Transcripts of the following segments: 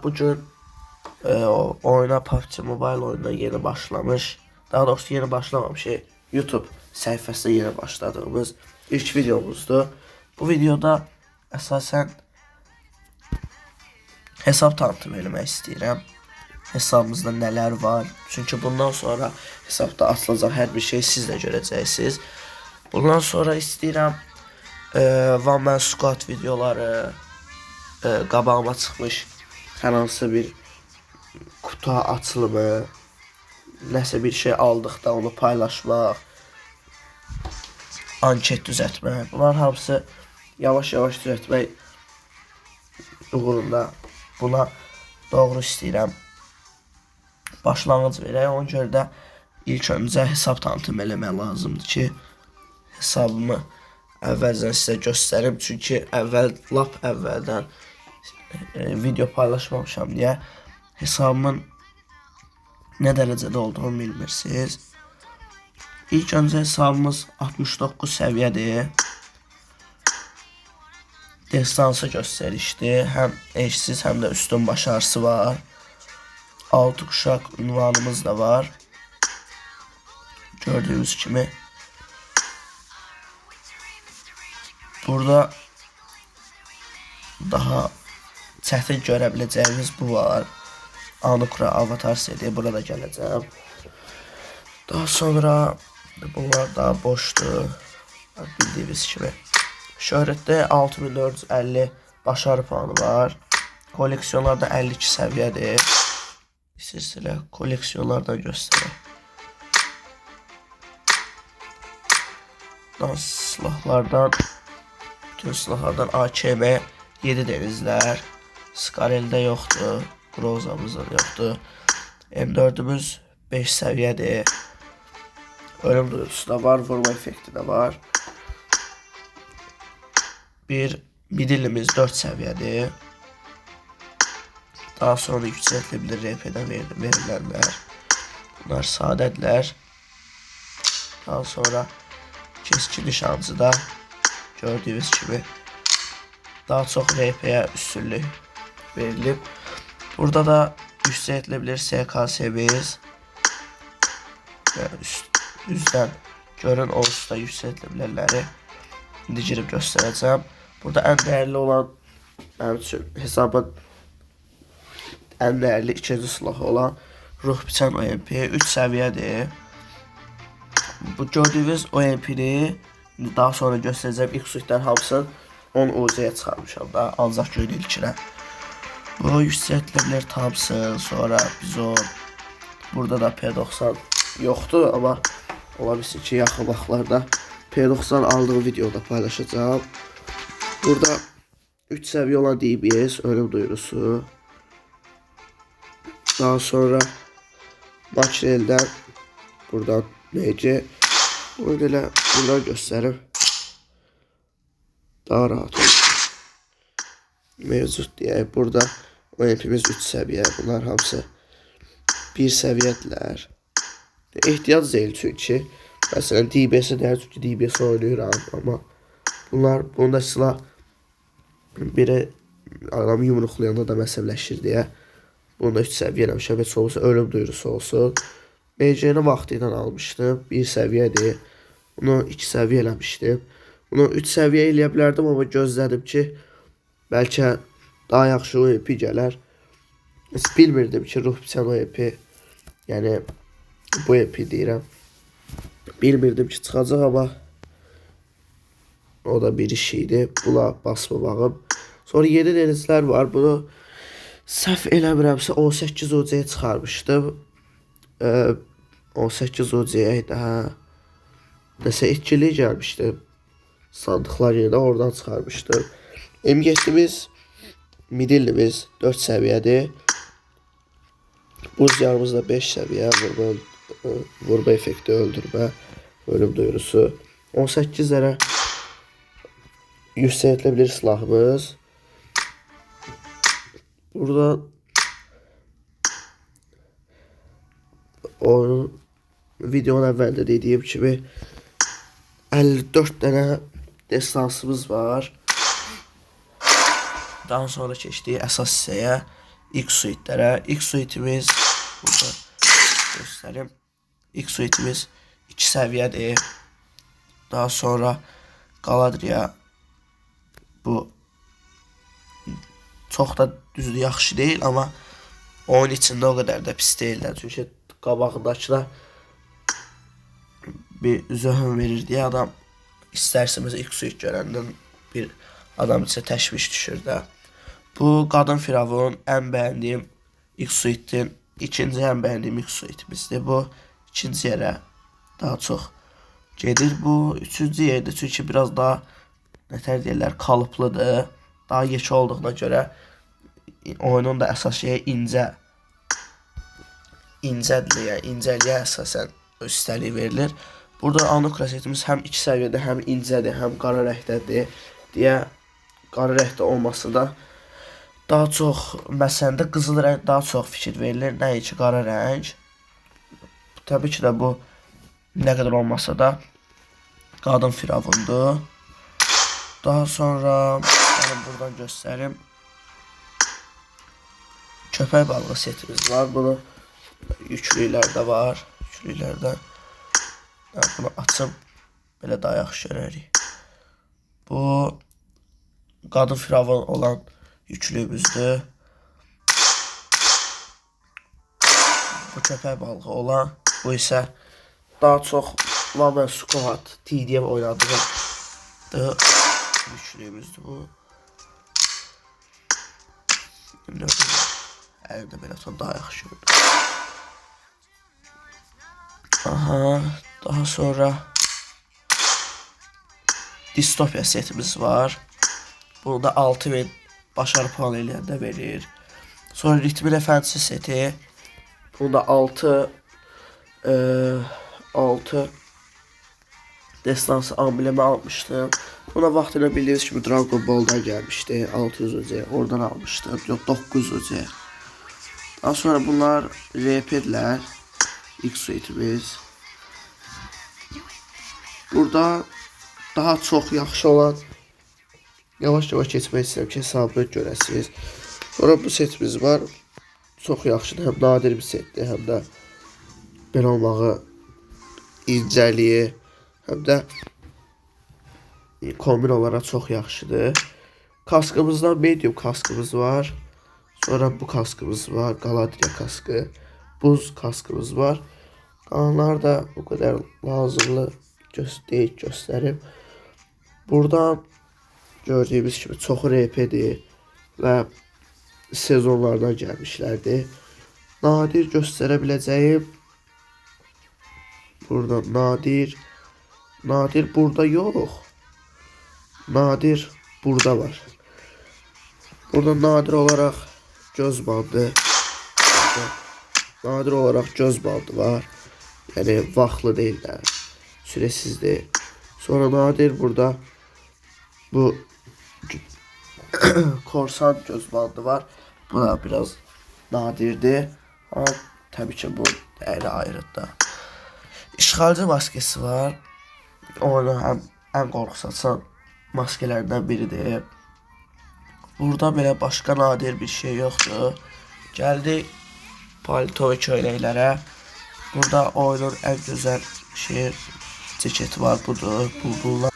bugün oyuna PUBG Mobile oyununa yeni başlamış. Daha doğrusu yeni başlamamış. YouTube sayfasına yeni başladığımız ilk videomuzdu. Bu videoda esasen hesap tanıtım eləmək istəyirəm. Hesabımızda neler var. Çünkü bundan sonra hesapta açılacaq her bir şey siz de görəcəksiniz. Bundan sonra istəyirəm One Man Squad videoları, qabağıma çıxmış hər hansı bir kutu açılımı, nəsə bir şey aldıqda onu paylaşmaq, anket düzəltmək. Bunlar hamısı yavaş-yavaş düzəltmək uğrunda buna doğru istəyirəm. Başlanğıc verək. Ona görə də ilk öncə hesab tanıtım eləmək lazımdır ki, hesabımı əvvəldən sizə göstərim. Çünki lap əvvəldən video paylaşmamışam deyə hesabımın nə dərəcədə olduğunu bilmirsiniz. İlk öncə hesabımız 69 səviyyədir. Destansı göstərişdir. Həm eşsiz, həm də üstün başarısı var. 6 kuşaq ünvanımız da var. Gördüğünüz kimi. Burada daha çətin görə biləcəyiniz bu var. Anukra avatar seri, burada gələcəm. Daha sonra bunlar daha boşdur. Bildiyiniz kimi. Şöhrətdə 6450 başarı puanı var. Koleksiyonlarda 52 səviyyədir. Silsilə koleksiyonlardan göstərək. Silahlardan, bütün silahlardan AKM 7 denizlər. Skarel'də yoxdur. Grozamızda yoxdur. M4'ümüz 5 səviyyədir. Ölüm duyusu da var. Vurma effekti də var. Bir midillimiz 4 səviyyədir. Daha sonra yüksəltilir RP'dən verilənlər. Bunlar sadədirlər. Daha sonra keskin nişancı da gördüğünüz gibi daha çok RP'ye üstünlük verilib. Burada da yüksəltilir SKS'miz. Üzdən görün olsa yüksəltilərləri indi girib göstərəcəm. Burada ən dəyərli olan mənim üçün hesabın ən dəyərli ikinci silahı olan ruh biçən OMP 3 səviyyədir. Bu gördüğünüz OMP'ni daha sonra göstərəcəm. İlk suitlər hamısını 10 UC'ye çıxarmışam da, ancaq gördüyü ilkinə. Bu yüksəltilir Thompson, sonra Bizon. Burada da P90 yoxdur, amma ola bilsin ki, yaxın vaxtlarda P90 aldığım videoda paylaşacağım. Burada 3 səviyyə olan DBS, ölüm duyurusu. Daha sonra Makrel'dən buradan MC. Bunu elə buradan göstərim. Daha rahat olur. Mevcut deyək. Burada OMP'miz 3 səviyyə. Bunlar hamısı 1 səviyyədirlər. Ehtiyac deyil çünki. Məsələn DBS-i deyir çünki DBS oynayıram. Amma bunda silah biri adamı yumruqlayanda da məsələşir deyə. Bunda 3 səviyyə eləmişəm. Heç olsa ölüm duyurusu olsun. BC-ni vaxtı ilə almışdım. 1 səviyyədir. Bunu 2 səviyyə eləmişdim. Bunu 3 səviyyə eləyə bilərdim, amma gözlədim ki, bəlkə daha yaxşı OMP gələr. Bilmirdim ki, ruh biçən OMP, yəni bu OMP deyirəm. Bilmirdim ki, çıxacaq, amma o da bir iş idi. Buna basmamağım. Sonra yeni denizlər var. Bunu səhv eləmirəmsə 18 UC-yə çıxarmışdım. 18 UC-yə daha nəsə etkili gəlmişdi. Sandıqlar yerine oradan çıxarmışdım. M7'miz midillimiz 4 səviyyədir. Buz yarımız da 5 səviyyə. Vurma effekti, öldürmə, ölüm duyurusu. 18 dənə yüksəltilir silahımız. Burada videonun əvvəldə dediyim kimi 54 dənə destansımız var. Daha sonra keçdiyi əsas hissəyə X suitlərə. X suitimiz burada göstərim. X suitimiz 2 səviyyədir. Daha sonra Galadriya bu çox da düzdür, yaxşı deyil, amma oyun içində o qədər də pis deyirlər. Çünki qabağındakılar bir zöhüm verir deyə adam istərsimiz X suit görəndən bir adam isə təşviş düşür də. Bu qadın firavun ən bəyəndiyim X suitin ikinci ən bəyəndiyim X suitimizdir. Bu ikinci yerə daha çox gedir. Bu üçüncü yerdə çünki biraz daha nətər deyirlər kalıplıdır. Daha yekə olduğuna görə oyunun da əsas şeyi incədir, yəni incəliyə əsasən üstəlik verilir. Burada Anukra setimiz həm 2 səviyyədə, həm incədir, həm qara rəngdədir deyə qara rəngdə olması da daha çox məsələndə qızıl rəng daha çox fikir verilir, nəinki qara rəng. Təbii ki də bu nə qədər olmasa da qadın firavundur. Daha sonra buradan göstərim. Köpək balığı setimiz var. Bunu yüklüklərdə var. Yüklüklərdən bunu açıb belə daha yaxşı görərik. Bu qadın firavun olan yüklüyümüzdür. Bu köpək balığı olan, bu isə daha çox Vamen Squad TDM oynadığım yüklüyümüzdür bu. Əlimdə belə son daha yaxşı gördüm. Aha, daha sonra Distopiya setimiz var. Bunu da 6000 başarı puanı eləyəndə verir. Sonra Ritmin Əfəndisi seti. Bunu da 6 destansı amblemi almışdım. Buna vaxtında bildiyiniz kimi Dragon Ball'dan gəlmişdi. 600-cə oradan almışdım. Yox, 900-cə. Daha sonra bunlar RP'dilər. X suitimiz. Burada daha çox yaxşı olan yavaş-yavaş keçmək istəyirəm ki, hesabını görəsiniz. Sonra bu setimiz var. Çox yaxşıdır. Həm nadir bir setdir, həm də belə olmağı incəliyi, həm də kombin olaraq çox yaxşıdır. Kaskımızdan medium kaskımız var. Sonra bu kaskımız var. Galadriya kaskı. Buz kaskımız var. Qalanlar da o qədər lazımlı deyil göstərim. Buradan gördüyümüz kimi çoxu RP'dir və sezonlardan gəlmişlərdir. Nadir göstərə biləcəyim. Burada nadir burada yox. Nadir burada var. Burada nadir olaraq göz bandı. Nadir olaraq göz bandı var. Yəni vaxtlı deyillər. Sürəsizdir. Sonra nadir burada bu korsan göz bandı var. Bu da biraz nadirdir. Amma təbii ki bu dəyəri ayrıdır. İşğalcı maskesi var. Onu həm ən qorxusaçan maskelərdən biridir. Burada belə başqa nadir bir şey yoxdur. Gəldik palto və köynəklərə. Burada oyunun ən gözəl ceketi var, budur. Bunlar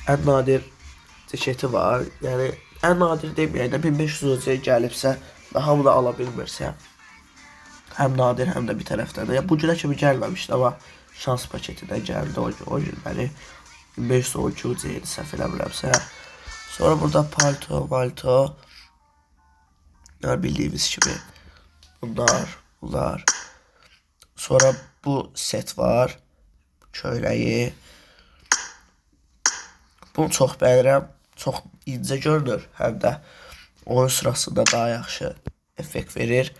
ən nadir ceketi var. Yəni ən nadir deməyək də 1500-cə gəlibsə və hamı da ala bilmirsə, həm nadir, həm də bir tərəfdən də. Bu günə kimi gəlməmişdi, amma şans paketindən gəldi o gün məni. 1512-cə yeni səhv eləmirəmsə. Sonra burada palto. Bildiyimiz kimi bunlar. Sonra bu set var. Köynəyi. Bunu çox bəyənirəm. Çox incə görünür. Həm də oyun sırasında daha yaxşı effekt verir.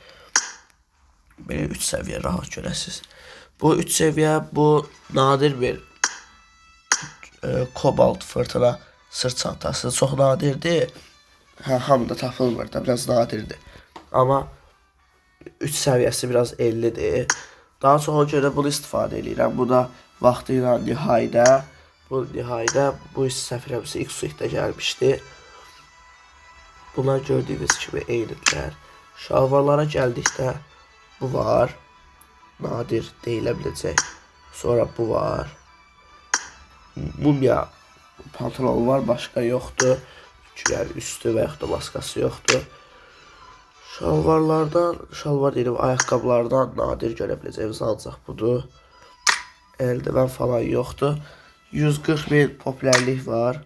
Belə 3 səviyyə rahat görəsiniz. Bu 3 səviyyə bu nadir bir kobalt fırtına sırt çantası. Çox nadirdir. Hamıda tapılmır da, biraz nadirdir. Amma 3 səviyyəsi biraz 50'dir. Daha çox görə bunu istifadə edirəm. Bu da vaxtı ilə nihayədə. Bu nihayədə bu səhv eləmirəmsə X suitdə gəlmişdi. Bunlar gördüyünüz kimi eynidirlər. Şalvarlara gəldikdə bu var. Nadir deyilə biləcək. Sonra bu var. Mumya pantolonu var, başqa yoxdur. Yəni üstü və yaxud da maskası yoxdur. Şalvar deyirəm, ayaqqabılardan nadir görə biləcəyimiz ancaq budur. Eldiven falan yoxdur. 140.000 popülərlik var.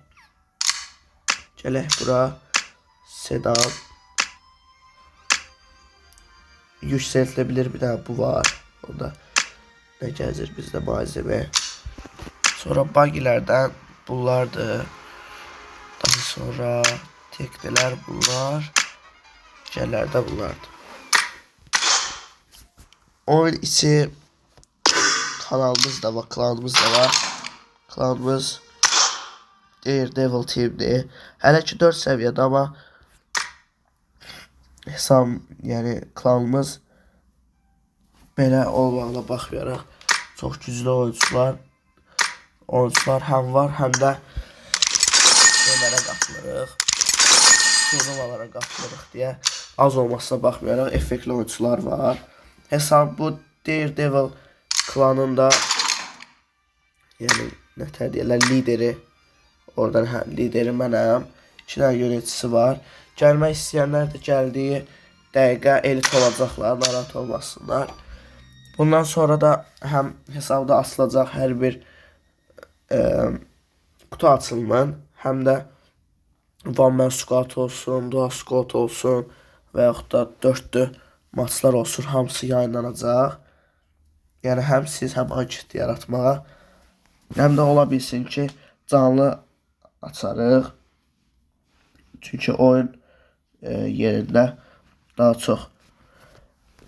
Gələk bura. Sedan. Yüksəltilə bir dənə bu var. O da nə gəzir bizdə malzemə. Sonra bagilərdən bunlardır. Daha sonra teknelər bunlar. Gəllərdə bunlardır. Oyun içi kanalımız da var, klanımız da var. Klanımız Daredevil Team'dir. Hələ ki 4 səviyyədə, amma yəni klanımız belə olmağına baxmayaraq çox güclü oyuncular həm var, həm də şeylərə qatılırıq. Turnuvalara qatılırıq deyə az olmasına baxmayaraq effektli oyuncular var. Hesab bu Daredevil klanında yəni nətər deyirlər, lideri. Oradan lideri mənəm. 2 dənə yöneticisi var. Gəlmək istəyənlər də gəldiyi dəqiqə elit olacaqlar, narahat olmasınlar. Bundan sonra da həm hesabda açılacaq hər bir kutu açılımın, həm də one man squad olsun, dual squad olsun və yaxud da 4'lü maçlar olsun, hamısı yayınlanacaq. Yəni həm siz, həm anket yaratmağa, həm də ola bilsin ki, canlı açarıq. Çünki oyun yerində daha çox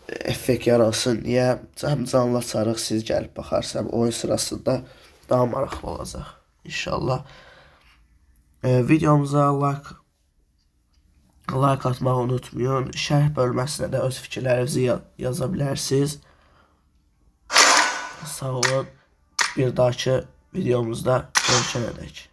effekt yaransın deyə həm canlı açarıq, siz gəlib baxarsam oyun sırasında daha maraqlı olacaq inşallah. Videomuza like atmağı unutmayın. Şərh bölməsinə də öz fikirlərinizi yaza bilərsiniz. Sağ olun. Bir dahaki videomuzda görüşənədək.